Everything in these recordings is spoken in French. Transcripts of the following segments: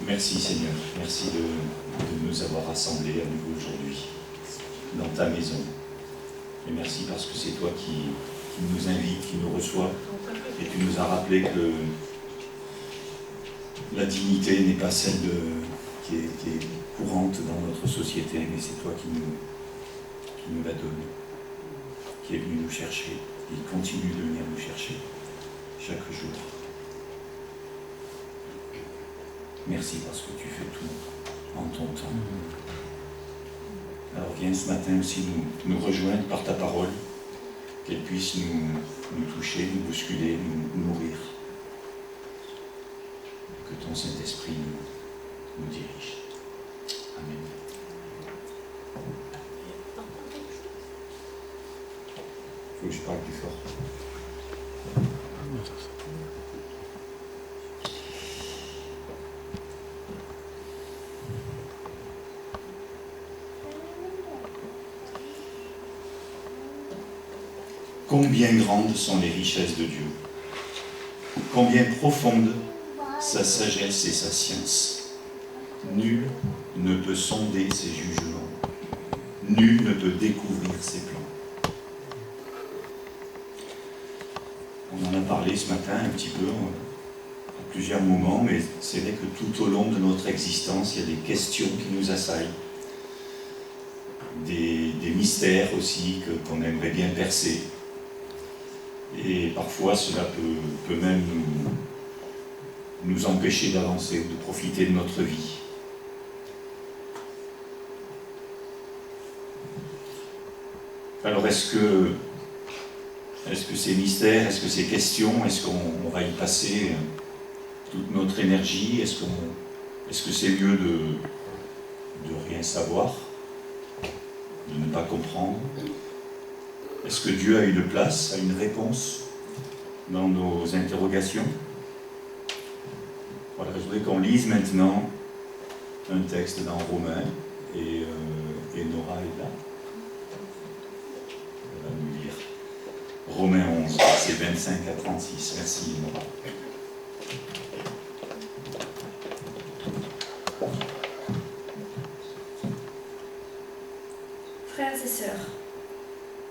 Merci Seigneur, merci de nous avoir rassemblés à nouveau aujourd'hui dans ta maison. Et merci parce que c'est toi qui nous invite, qui nous reçoit, et tu nous as rappelé que la dignité n'est pas celle qui est courante dans notre société, mais c'est toi qui nous la donne, qui est venu nous chercher, qui continue de venir nous chercher chaque jour. Merci parce que tu fais tout en ton temps. Alors viens ce matin aussi nous rejoindre par ta parole, qu'elle puisse nous toucher, nous bousculer, nous nourrir. Que ton Saint-Esprit nous dirige. Amen. Il faut que je parle plus fort. Combien grandes sont les richesses de Dieu, combien profonde sa sagesse et sa science. Nul ne peut sonder ses jugements, nul ne peut découvrir ses plans. On en a parlé ce matin un petit peu, à plusieurs moments, mais c'est vrai que tout au long de notre existence, il y a des questions qui nous assaillent, des mystères aussi qu'on aimerait bien percer. Et parfois, cela peut même nous empêcher d'avancer, de profiter de notre vie. Alors, est-ce que ces mystères, est-ce que ces questions, est-ce qu'on va y passer toute notre énergie? Est-ce que c'est mieux de rien savoir, de ne pas comprendre? Est-ce que Dieu a une place, a une réponse dans nos interrogations? Voilà, je voudrais qu'on lise maintenant un texte dans Romains, et Nora est là. Elle va nous lire Romains 11, versets 25 à 36. Merci Nora. Frères et sœurs,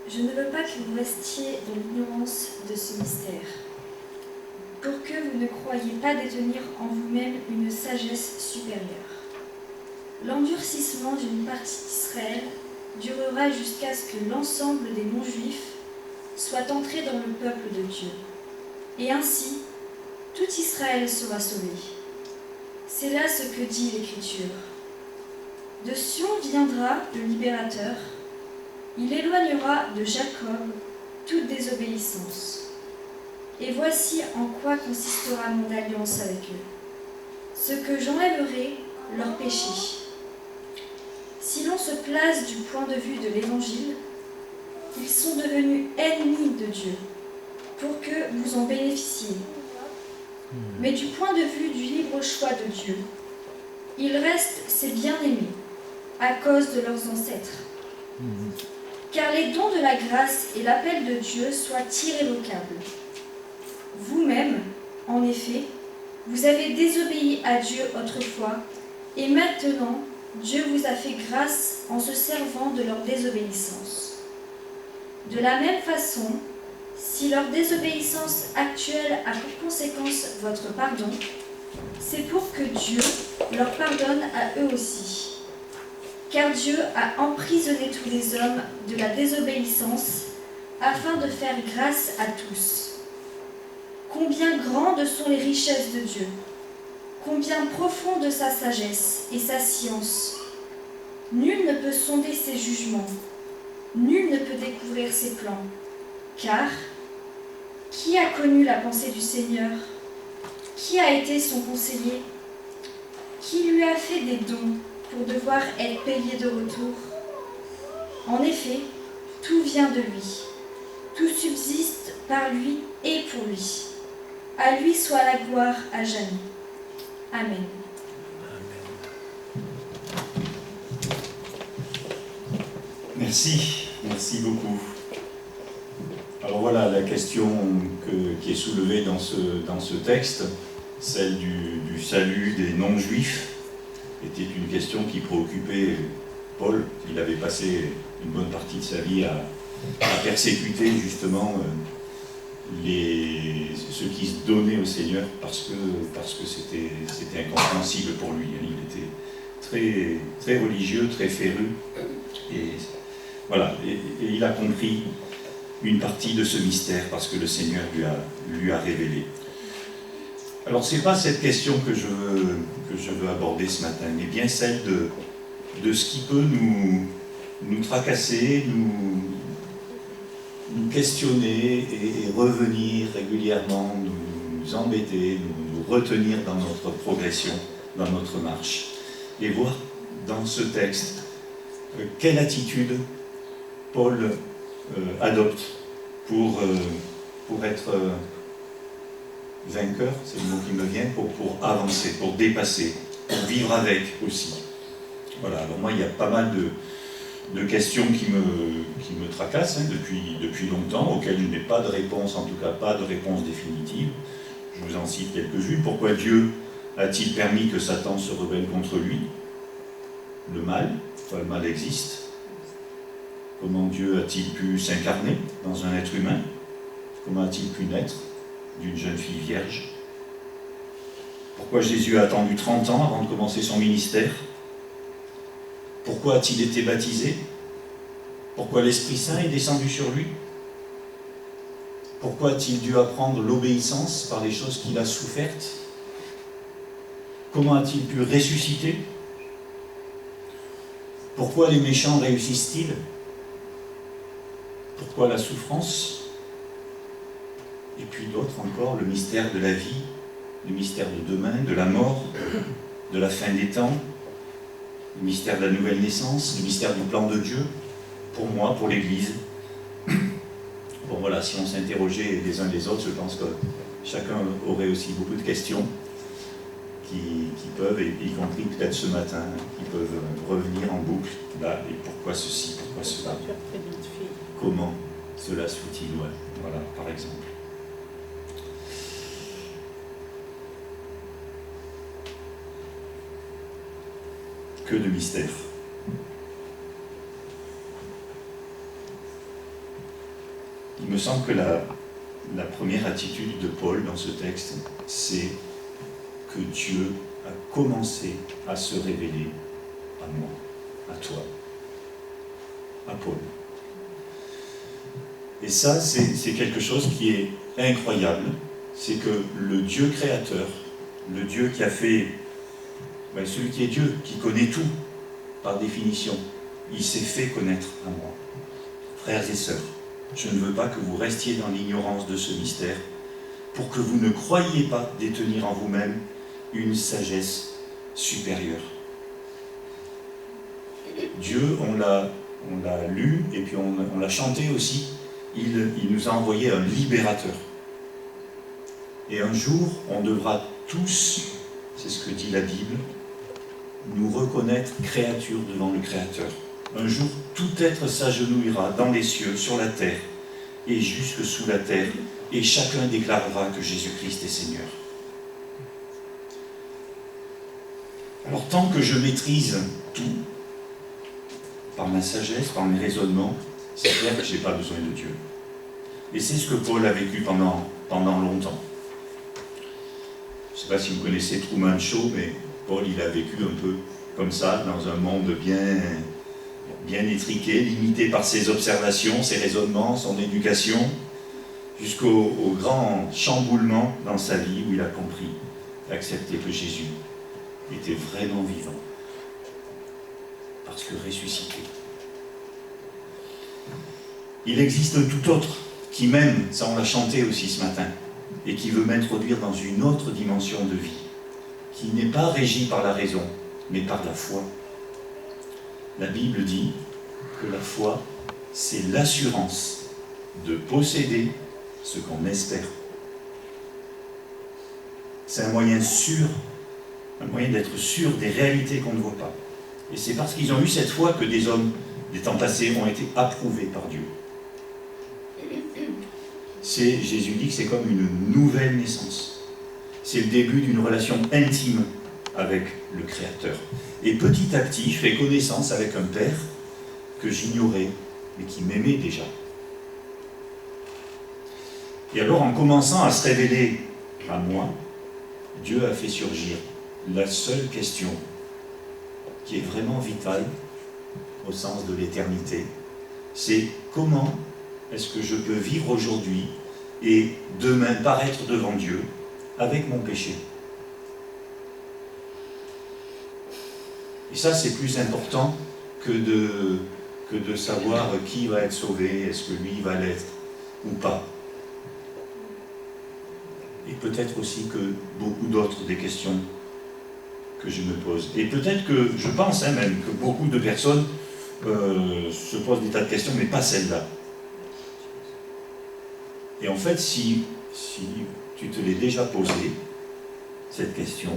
je ne veux pas que vous restiez dans l'ignorance de ce mystère, pour que vous ne croyiez pas détenir en vous-même une sagesse supérieure. L'endurcissement d'une partie d'Israël durera jusqu'à ce que l'ensemble des non-juifs soit entré dans le peuple de Dieu. Et ainsi, tout Israël sera sauvé. C'est là ce que dit l'Écriture. De Sion viendra le libérateur. Il éloignera de Jacob toute désobéissance. Et voici en quoi consistera mon alliance avec eux. Ce que j'enlèverai leurs péchés. Si l'on se place du point de vue de l'Évangile, ils sont devenus ennemis de Dieu, pour que vous en bénéficiez. Mais du point de vue du libre choix de Dieu, ils restent ses bien-aimés, à cause de leurs ancêtres. Car les dons de la grâce et l'appel de Dieu soient irrévocables. Vous-même, en effet, vous avez désobéi à Dieu autrefois, et maintenant, Dieu vous a fait grâce en se servant de leur désobéissance. De la même façon, si leur désobéissance actuelle a pour conséquence votre pardon, c'est pour que Dieu leur pardonne à eux aussi. Car Dieu a emprisonné tous les hommes de la désobéissance afin de faire grâce à tous. Combien grandes sont les richesses de Dieu, combien profonde sa sagesse et sa science. Nul ne peut sonder ses jugements, nul ne peut découvrir ses plans. Car, qui a connu la pensée du Seigneur? Qui a été son conseiller? Qui lui a fait des dons pour devoir être payé de retour? En effet, tout vient de lui. Tout subsiste par lui et pour lui. À lui soit la gloire à jamais. Amen. Merci beaucoup. Alors voilà la question qui est soulevée dans ce texte, celle du salut des non-juifs était une question qui préoccupait Paul. Il avait passé une bonne partie de sa vie à persécuter justement ceux qui se donnaient au Seigneur parce que c'était incompréhensible pour lui. Il était très, très religieux, très féru. Et voilà, et il a compris une partie de ce mystère parce que le Seigneur lui a révélé. Alors c'est pas cette question que je veux aborder ce matin, mais bien celle de ce qui peut nous tracasser, nous questionner et revenir régulièrement, nous embêter, nous retenir dans notre progression, dans notre marche. Et voir dans ce texte quelle attitude Paul adopte pour être vainqueur, c'est le mot qui me vient, pour avancer, pour dépasser, pour vivre avec aussi. Voilà, alors moi il y a pas mal de questions qui me tracassent depuis longtemps, auxquelles je n'ai pas de réponse, en tout cas pas de réponse définitive. Je vous en cite quelques-unes. Pourquoi Dieu a-t-il permis que Satan se rebelle contre lui? Le mal, pourquoi le mal existe? Comment Dieu a-t-il pu s'incarner dans un être humain? Comment a-t-il pu naître d'une jeune fille vierge? Pourquoi Jésus a attendu 30 ans avant de commencer son ministère? Pourquoi a-t-il été baptisé? Pourquoi l'Esprit Saint est descendu sur lui? Pourquoi a-t-il dû apprendre l'obéissance par les choses qu'il a souffertes? Comment a-t-il pu ressusciter? Pourquoi les méchants réussissent-ils? Pourquoi la souffrance? Et puis d'autres encore, le mystère de la vie, le mystère de demain, de la mort, de la fin des temps, le mystère de la nouvelle naissance, le mystère du plan de Dieu, pour moi, pour l'Église. Bon voilà, si on s'interrogeait les uns les autres, je pense que chacun aurait aussi beaucoup de questions qui peuvent, y compris peut-être ce matin, qui peuvent revenir en boucle. Là, et pourquoi ceci, pourquoi cela? Comment cela se fait-il? Ouais, voilà, par exemple. Que de mystère. Il me semble que la première attitude de Paul dans ce texte, c'est que Dieu a commencé à se révéler à moi, à toi, à Paul. Et ça, c'est quelque chose qui est incroyable. C'est que le Dieu créateur, le Dieu qui a fait... celui qui est Dieu, qui connaît tout, par définition, il s'est fait connaître à moi. Frères et sœurs, je ne veux pas que vous restiez dans l'ignorance de ce mystère, pour que vous ne croyiez pas détenir en vous-même une sagesse supérieure. Dieu, on l'a lu, et puis on l'a chanté aussi, il nous a envoyé un libérateur. Et un jour, on devra tous, c'est ce que dit la Bible, nous reconnaître créatures devant le Créateur. Un jour, tout être s'agenouillera dans les cieux, sur la terre, et jusque sous la terre, et chacun déclarera que Jésus-Christ est Seigneur. Alors, tant que je maîtrise tout, par ma sagesse, par mes raisonnements, c'est clair que je n'ai pas besoin de Dieu. Et c'est ce que Paul a vécu pendant longtemps. Je ne sais pas si vous connaissez Truman Show, mais Paul, il a vécu un peu comme ça, dans un monde bien étriqué, limité par ses observations, ses raisonnements, son éducation, jusqu'au grand chamboulement dans sa vie où il a compris, accepté que Jésus était vraiment vivant, parce que ressuscité. Il existe un tout autre qui m'aime, ça on l'a chanté aussi ce matin, et qui veut m'introduire dans une autre dimension de vie, qui n'est pas régie par la raison, mais par la foi. La Bible dit que la foi, c'est l'assurance de posséder ce qu'on espère. C'est un moyen sûr, un moyen d'être sûr des réalités qu'on ne voit pas. Et c'est parce qu'ils ont eu cette foi que des hommes des temps passés ont été approuvés par Dieu. Jésus dit que c'est comme une nouvelle naissance. c'est le début d'une relation intime avec le Créateur. Et petit à petit, je fais connaissance avec un Père que j'ignorais, mais qui m'aimait déjà. Et alors, en commençant à se révéler à moi, Dieu a fait surgir la seule question qui est vraiment vitale au sens de l'éternité, c'est comment est-ce que je peux vivre aujourd'hui et demain paraître devant Dieu avec mon péché. Et ça, c'est plus important que de savoir qui va être sauvé, est-ce que lui va l'être ou pas. Et peut-être aussi que beaucoup d'autres des questions que je me pose. Et peut-être que, je pense même, que beaucoup de personnes se posent des tas de questions, mais pas celle-là. Et en fait, si tu te l'es déjà posé, cette question,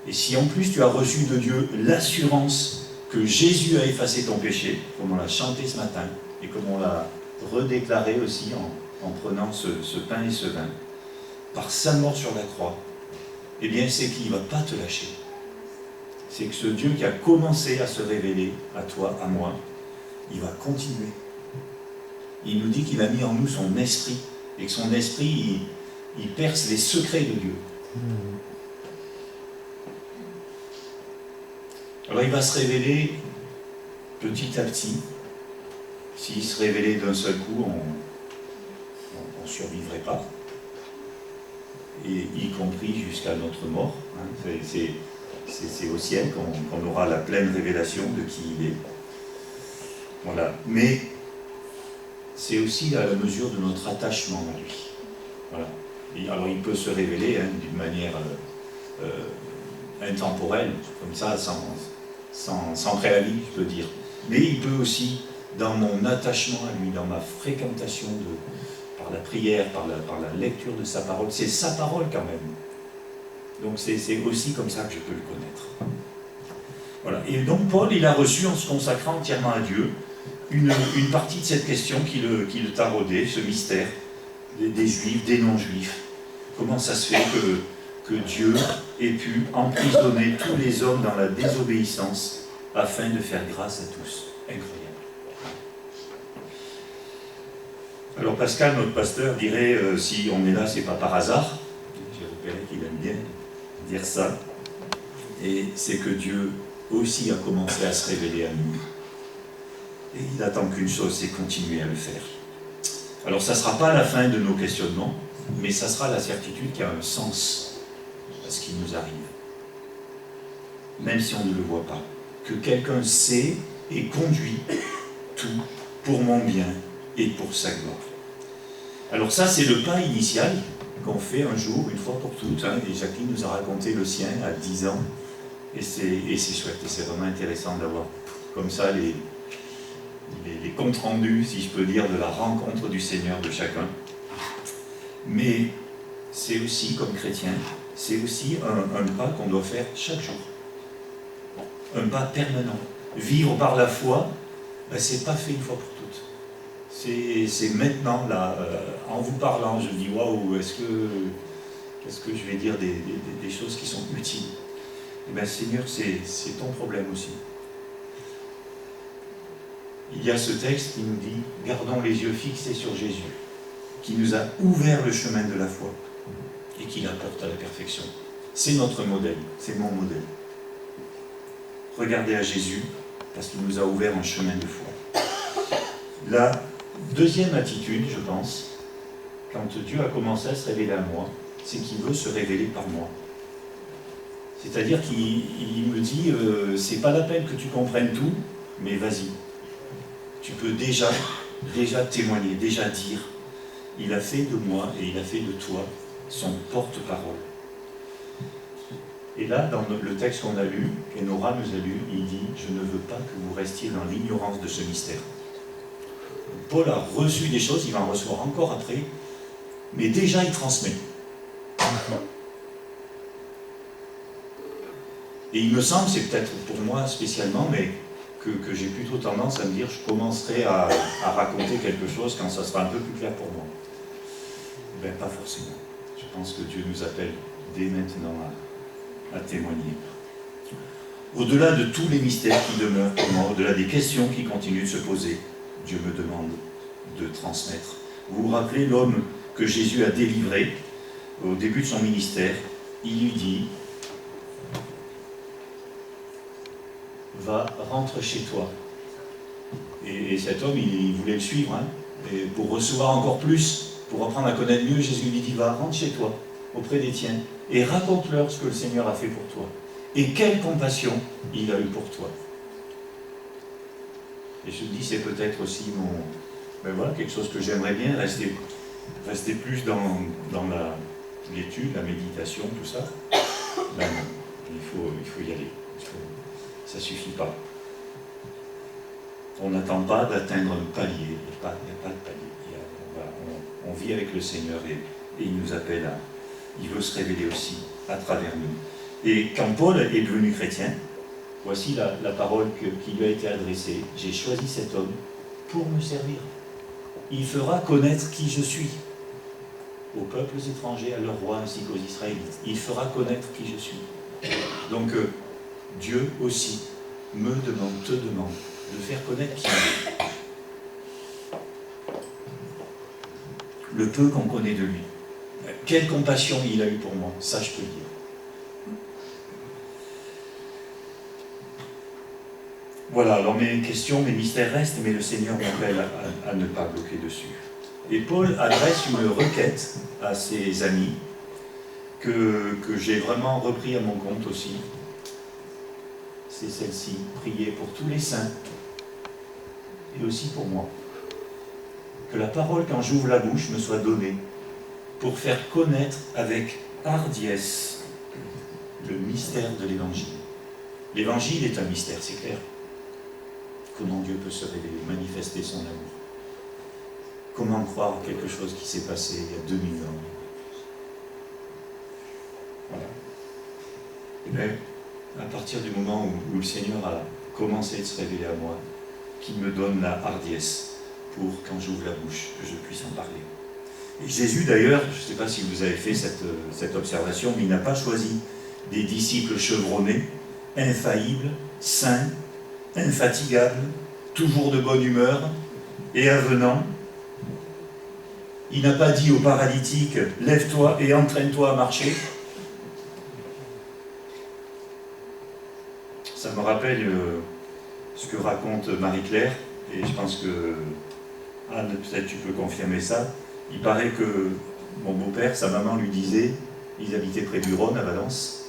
et si en plus tu as reçu de Dieu l'assurance que Jésus a effacé ton péché, comme on l'a chanté ce matin, et comme on l'a redéclaré aussi en prenant ce pain et ce vin, par sa mort sur la croix, eh bien c'est qu'il ne va pas te lâcher. C'est que ce Dieu qui a commencé à se révéler à toi, à moi, il va continuer. Il nous dit qu'il a mis en nous son esprit, et que son esprit, il perce les secrets de Dieu. Alors il va se révéler petit à petit. S'il se révélait d'un seul coup, on ne survivrait pas. Et y compris jusqu'à notre mort. Hein. C'est au ciel qu'on aura la pleine révélation de qui il est. Voilà. Mais c'est aussi à la mesure de notre attachement à lui. Voilà. Et alors il peut se révéler d'une manière intemporelle, comme ça, sans préavis, je peux dire. Mais il peut aussi, dans mon attachement à lui, dans ma fréquentation par la prière, par la lecture de sa parole, c'est sa parole quand même. Donc c'est aussi comme ça que je peux le connaître. Voilà. Et donc Paul, il a reçu, en se consacrant entièrement à Dieu, une partie de cette question qui le taraudait, ce mystère des Juifs, des non-Juifs. Comment ça se fait que Dieu ait pu emprisonner tous les hommes dans la désobéissance afin de faire grâce à tous. Incroyable. Alors Pascal, notre pasteur, dirait si on est là, c'est pas par hasard. J'ai repéré qu'il aime bien dire ça. Et c'est que Dieu aussi a commencé à se révéler à nous. Et il n'attend qu'une chose, c'est continuer à le faire. Alors ça ne sera pas la fin de nos questionnements, mais ça sera la certitude qu'il y a un sens à ce qui nous arrive. Même si on ne le voit pas. Que quelqu'un sait et conduit tout pour mon bien et pour sa gloire. Alors ça, c'est le pas initial qu'on fait un jour, une fois pour toutes. Hein, et Jacqueline nous a raconté le sien à 10 ans. Et c'est chouette. Et c'est vraiment intéressant d'avoir comme ça les comptes rendus, si je peux dire, de la rencontre du Seigneur de chacun. Mais c'est aussi, comme chrétien, c'est aussi un pas qu'on doit faire chaque jour. Un pas permanent. Vivre par la foi, c'est pas fait une fois pour toutes. C'est maintenant, là, en vous parlant, je dis, waouh, est-ce que je vais dire des choses qui sont utiles? Eh bien, Seigneur, c'est ton problème aussi. Il y a ce texte qui nous dit, gardons les yeux fixés sur Jésus, qui nous a ouvert le chemin de la foi et qui l'apporte à la perfection. C'est notre modèle, c'est mon modèle. Regardez à Jésus, parce qu'il nous a ouvert un chemin de foi. La deuxième attitude, je pense, quand Dieu a commencé à se révéler à moi, c'est qu'il veut se révéler par moi. C'est-à-dire qu'il me dit, c'est pas la peine que tu comprennes tout, mais vas-y. Tu peux déjà témoigner, déjà dire, il a fait de moi et il a fait de toi son porte-parole. Et là, dans le texte qu'on a lu, et Nora nous a lu, il dit, je ne veux pas que vous restiez dans l'ignorance de ce mystère. Paul a reçu des choses, il va en recevoir encore après, mais déjà il transmet. Et il me semble, c'est peut-être pour moi spécialement, mais que j'ai plutôt tendance à me dire, je commencerai à raconter quelque chose quand ça sera un peu plus clair pour moi. Ben, pas forcément. Je pense que Dieu nous appelle dès maintenant à témoigner. Au-delà de tous les mystères qui demeurent pour moi, au-delà des questions qui continuent de se poser, Dieu me demande de transmettre. Vous vous rappelez l'homme que Jésus a délivré au début de son ministère? Il lui dit: va, rentre chez toi. Et cet homme, il voulait le suivre, hein, et pour recevoir encore plus, pour apprendre à connaître mieux, Jésus lui dit: va, rentre chez toi, auprès des tiens, et raconte-leur ce que le Seigneur a fait pour toi. Et quelle compassion il a eu pour toi. Et je dis, c'est peut-être aussi quelque chose que j'aimerais bien, rester plus dans l'étude, la méditation, tout ça. Ben non, il faut y aller. Ça ne suffit pas. On n'attend pas d'atteindre un palier. Il n'y a pas de palier. On vit avec le Seigneur et il nous appelle il veut se révéler aussi à travers nous. Et quand Paul est devenu chrétien, voici la parole qui lui a été adressée: j'ai choisi cet homme pour me servir. Il fera connaître qui je suis aux peuples étrangers, à leurs rois ainsi qu'aux Israélites. Il fera connaître qui je suis. Donc Dieu aussi te demande de faire connaître qui il est. Le peu qu'on connaît de lui. Quelle compassion il a eu pour moi, ça je peux le dire. Voilà, alors mes questions, mes mystères restent, mais le Seigneur m'appelle à ne pas bloquer dessus. Et Paul adresse une requête à ses amis que j'ai vraiment repris à mon compte aussi. C'est celle-ci: priez pour tous les saints et aussi pour moi. Que la parole, quand j'ouvre la bouche, me soit donnée pour faire connaître avec hardiesse le mystère de l'Évangile. L'Évangile est un mystère, c'est clair. Comment Dieu peut se révéler, manifester son amour. Comment croire à quelque chose qui s'est passé il y a 2000 ans. Voilà. Et bien, à partir du moment où le Seigneur a commencé de se révéler à moi, qu'il me donne la hardiesse pour, quand j'ouvre la bouche, que je puisse en parler. Et Jésus, d'ailleurs, je ne sais pas si vous avez fait cette observation, mais il n'a pas choisi des disciples chevronnés, infaillibles, saints, infatigables, toujours de bonne humeur et avenants. Il n'a pas dit au paralytique: lève-toi et entraîne-toi à marcher. Ça me rappelle ce que raconte Marie-Claire, et je pense que Anne, peut-être tu peux confirmer ça. Il paraît que mon beau-père, sa maman lui disait, ils habitaient près du Rhône à Valence,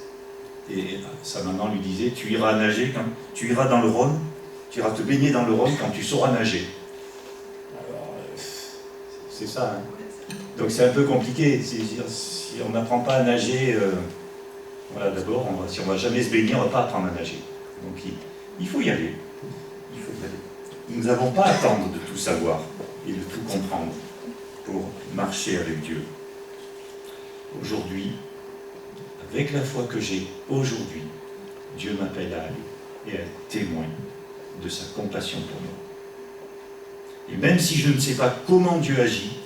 et sa maman lui disait: tu iras nager, quand tu iras dans le Rhône, tu iras te baigner dans le Rhône quand tu sauras nager. Alors, c'est ça, hein. Donc c'est un peu compliqué. Si on n'apprend pas à nager, voilà, d'abord, si on ne va jamais se baigner, on ne va pas apprendre à nager. Donc il faut y aller. Il faut y aller. Nous n'avons pas à attendre de tout savoir et de tout comprendre pour marcher avec Dieu. Aujourd'hui, avec la foi que j'ai aujourd'hui, Dieu m'appelle à aller et à être témoin de sa compassion pour moi. Et même si je ne sais pas comment Dieu agit,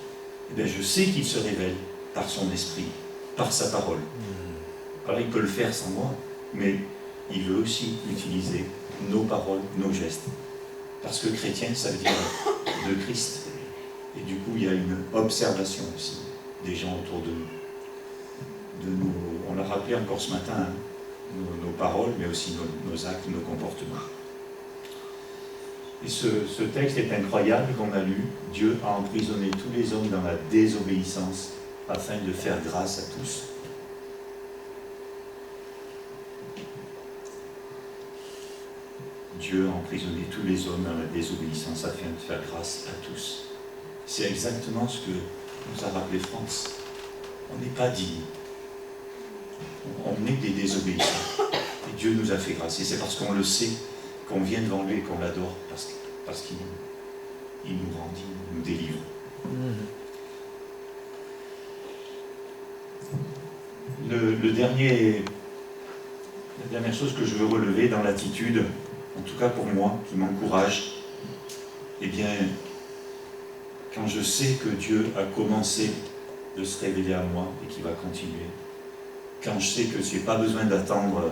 eh bien je sais qu'il se révèle par son esprit, par sa parole. Alors il peut le faire sans moi, mais il veut aussi utiliser nos paroles, nos gestes. Parce que chrétien, ça veut dire de Christ. Et du coup, il y a une observation aussi des gens autour de nous. On l'a rappelé encore ce matin, hein, nos paroles, mais aussi nos actes, nos comportements. Et ce texte est incroyable qu'on a lu. Dieu a emprisonné tous les hommes dans la désobéissance afin de faire grâce à tous. Dieu a emprisonné tous les hommes dans la désobéissance afin de faire grâce à tous. C'est exactement ce que nous a rappelé France. On n'est pas dignes. On est des désobéissants. Et Dieu nous a fait grâce. Et c'est parce qu'on le sait qu'on vient devant lui et qu'on l'adore, parce qu'il nous rend dignes, nous délivre. La dernière chose que je veux relever dans l'attitude, en tout cas pour moi, qui m'encourage, eh bien, quand je sais que Dieu a commencé de se révéler à moi et qui va continuer. Quand je sais que je n'ai pas besoin d'attendre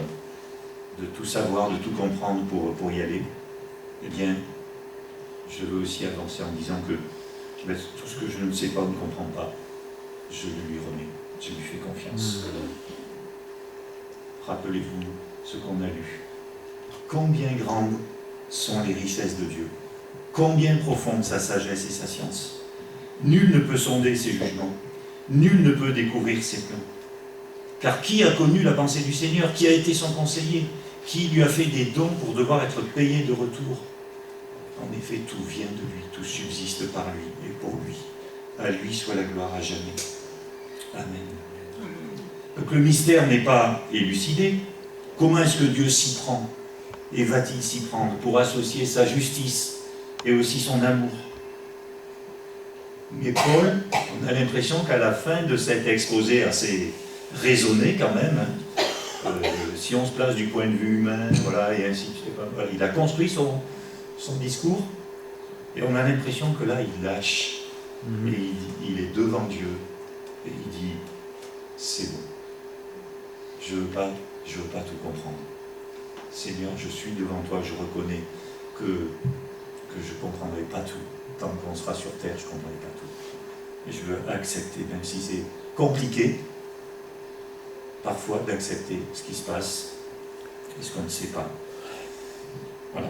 de tout savoir, de tout comprendre pour y aller, eh bien, je veux aussi avancer en disant que tout ce que je ne sais pas ou ne comprends pas, je le lui remets, je lui fais confiance. Rappelez-vous ce qu'on a lu. Combien grandes sont les richesses de Dieu, combien profonde sa sagesse et sa science. Nul ne peut sonder ses jugements, nul ne peut découvrir ses plans. Car qui a connu la pensée du Seigneur? Qui a été son conseiller? Qui lui a fait des dons pour devoir être payé de retour? En effet, tout vient de lui, tout subsiste par lui et pour lui. À lui soit la gloire à jamais. Amen. Donc le mystère n'est pas élucidé. Comment est-ce que Dieu s'y prend? Et va-t-il s'y prendre pour associer sa justice et aussi son amour? Mais Paul, on a l'impression qu'à la fin de cet exposé assez raisonné quand même, si on se place du point de vue humain, voilà, et ainsi de suite, voilà, il a construit son discours, et on a l'impression que là, il lâche, et il est devant Dieu, et il dit, c'est bon, je veux pas tout comprendre. Seigneur, je suis devant toi, je reconnais que je ne comprendrai pas tout. Tant qu'on sera sur terre, je ne comprendrai pas tout. Et je veux accepter, même si c'est compliqué, parfois d'accepter ce qui se passe et ce qu'on ne sait pas. Voilà.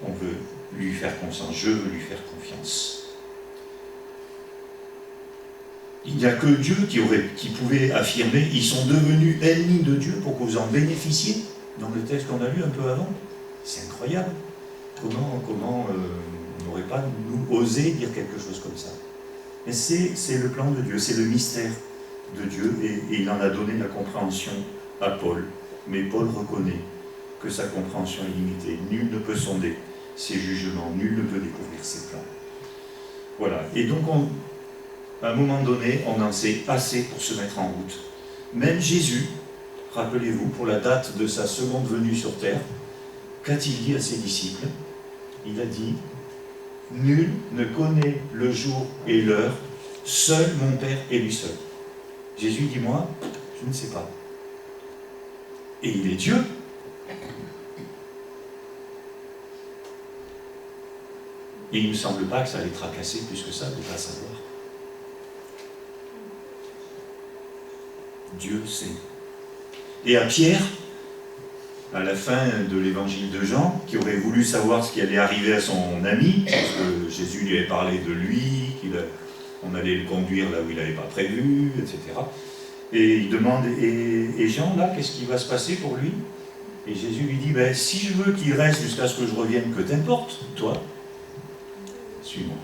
On veut lui faire confiance, je veux lui faire confiance. Il n'y a que Dieu qui pouvait affirmer « Ils sont devenus ennemis de Dieu pour que vous en bénéficiez » dans le texte qu'on a lu un peu avant. C'est incroyable. Comment on n'aurait pas, nous, osé dire quelque chose comme ça? Mais c'est le plan de Dieu, c'est le mystère de Dieu, et il en a donné la compréhension à Paul. Mais Paul reconnaît que sa compréhension est limitée. Nul ne peut sonder ses jugements, nul ne peut découvrir ses plans. Voilà. Et donc, à un moment donné, on en sait assez pour se mettre en route. Même Jésus, rappelez-vous, pour la date de sa seconde venue sur terre, qu'a-t-il dit à ses disciples? Il a dit « Nul ne connaît le jour et l'heure, seul mon Père et lui seul. » Jésus dit « Moi, je ne sais pas. » Et il est Dieu. Et il ne me semble pas que ça allait tracasser plus que ça de ne pas savoir. Dieu sait. Et à Pierre, à la fin de l'évangile de Jean, qui aurait voulu savoir ce qui allait arriver à son ami, parce que Jésus lui avait parlé de lui, qu'on allait le conduire là où il n'avait pas prévu, etc. Et il demande, et Jean, là, qu'est-ce qui va se passer pour lui? Et Jésus lui dit, ben, si je veux qu'il reste jusqu'à ce que je revienne, que t'importe, toi, suis-moi.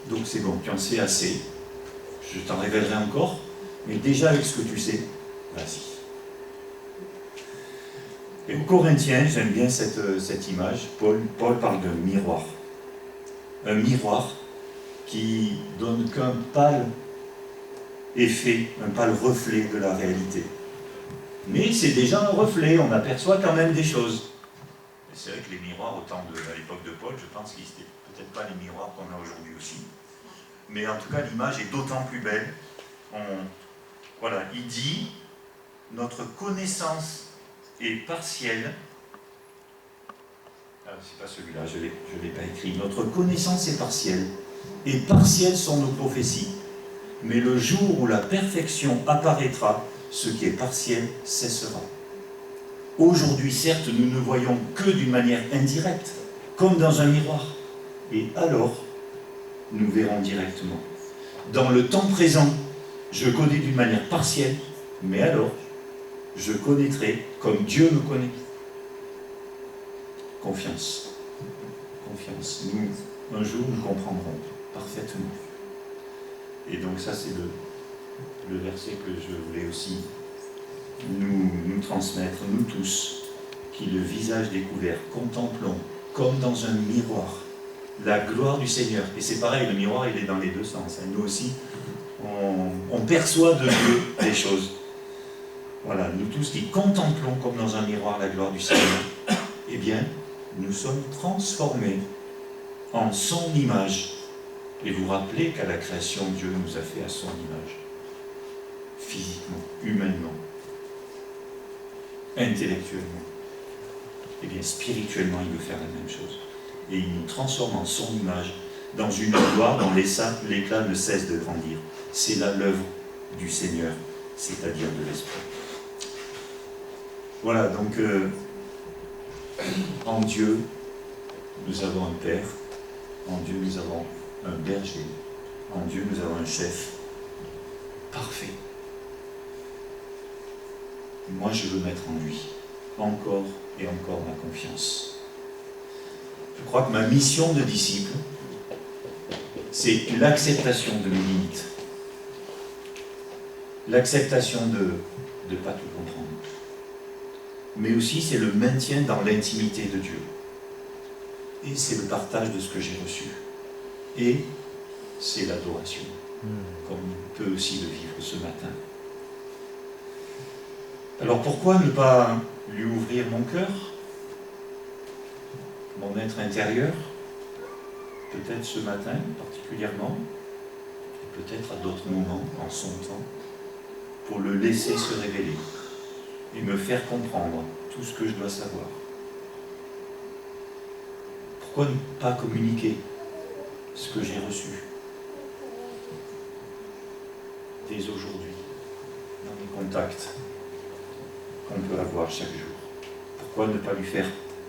Donc c'est bon, tu en sais assez, je t'en révélerai encore, mais déjà avec ce que tu sais, vas-y. Et aux Corinthiens, j'aime bien cette image, Paul parle d'un miroir. Un miroir qui donne qu'un pâle effet, un pâle reflet de la réalité. Mais c'est déjà un reflet, on aperçoit quand même des choses. Et c'est vrai que les miroirs, à l'époque de Paul, je pense qu'ils n'étaient peut-être pas les miroirs qu'on a aujourd'hui aussi. Mais en tout cas, l'image est d'autant plus belle. Voilà, il dit, notre connaissance est partielle. C'est pas celui-là, je ne l'ai pas écrit. Notre connaissance est partielle. Et partielles sont nos prophéties. Mais le jour où la perfection apparaîtra, ce qui est partiel cessera. Aujourd'hui, certes, nous ne voyons que d'une manière indirecte, comme dans un miroir. Et alors, nous verrons directement. Dans le temps présent, je connais d'une manière partielle, mais alors, je connaîtrai comme Dieu me connaît. Confiance. Confiance. Nous, un jour, nous comprendrons parfaitement. Et donc ça, c'est le verset que je voulais aussi nous transmettre, nous tous, qui, le visage découvert, contemplons, comme dans un miroir, la gloire du Seigneur. Et c'est pareil, le miroir, il est dans les deux sens. Nous aussi, on perçoit de Dieu des choses. Voilà, nous tous qui contemplons comme dans un miroir la gloire du Seigneur, eh bien, nous sommes transformés en son image Et vous rappelez qu'à la création, Dieu nous a fait à son image. Physiquement, humainement, intellectuellement. Eh bien, spirituellement, il veut faire la même chose. Et il nous transforme en son image dans une gloire dont l'éclat ne cesse de grandir. C'est là l'œuvre du Seigneur, c'est-à-dire de l'Esprit. Voilà, donc, en Dieu, nous avons un Père, en Dieu, nous avons un berger, en Dieu, nous avons un chef parfait. Moi, je veux mettre en lui encore et encore ma confiance. Je crois que ma mission de disciple, c'est l'acceptation de mes limites, l'acceptation de ne pas tout comprendre, mais aussi c'est le maintien dans l'intimité de Dieu. Et c'est le partage de ce que j'ai reçu. Et c'est l'adoration, comme on peut aussi le vivre ce matin. Alors pourquoi ne pas lui ouvrir mon cœur, mon être intérieur, peut-être ce matin particulièrement, et peut-être à d'autres moments en son temps, pour le laisser se révéler et me faire comprendre tout ce que je dois savoir. Pourquoi ne pas communiquer ce que j'ai reçu dès aujourd'hui, dans les contacts qu'on peut avoir chaque jour? Pourquoi ne pas lui faire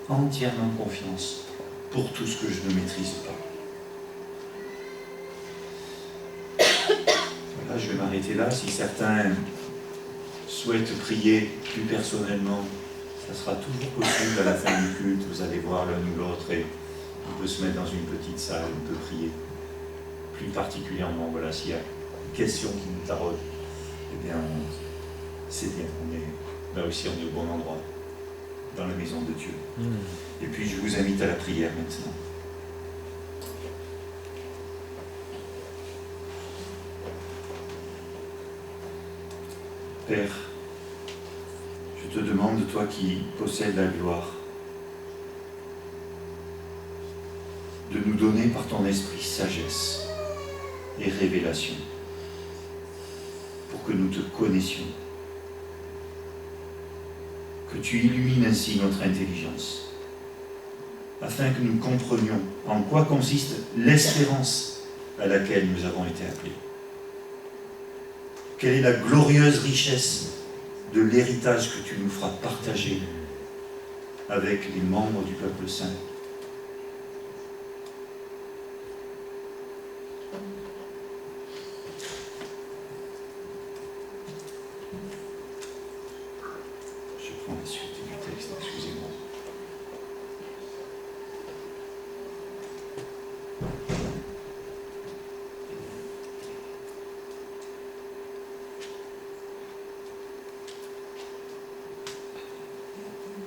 entièrement confiance pour tout ce que je ne maîtrise pas? Voilà, je vais m'arrêter là. Si certains souhaitent prier plus personnellement, ça sera toujours possible à la fin du culte. Vous allez voir l'un ou l'autre et on peut se mettre dans une petite salle, on peut prier plus particulièrement. Voilà, s'il y a une question qui nous taraude, eh bien, c'est bien. Là aussi, on est au bon endroit, dans la maison de Dieu. Et puis, je vous invite à la prière maintenant. Père, je te demande, toi qui possèdes la gloire, de nous donner par ton esprit sagesse et révélation, pour que nous te connaissions, que tu illumines ainsi notre intelligence, afin que nous comprenions en quoi consiste l'espérance à laquelle nous avons été appelés. Quelle est la glorieuse richesse de l'héritage que tu nous feras partager avec les membres du peuple saint. Je prends la suite du texte, excusez-moi.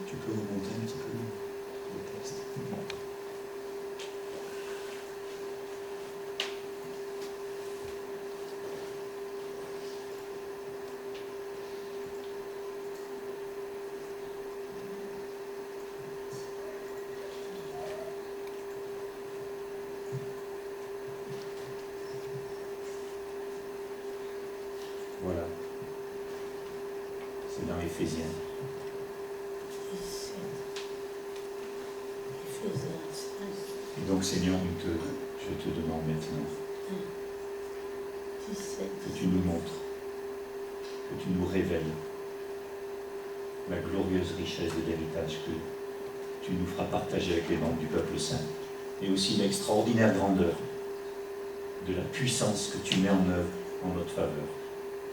Tu peux remonter un petit peu le texte? Bon. Voilà. C'est dans Éphésiens. Et donc, Seigneur, je te demande maintenant que tu nous montres, que tu nous révèles la glorieuse richesse de l'héritage que tu nous feras partager avec les membres du peuple saint, et aussi l'extraordinaire grandeur de la puissance que tu mets en œuvre en notre faveur,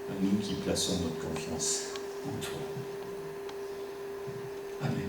à nous qui plaçons notre confiance en toi. Amen.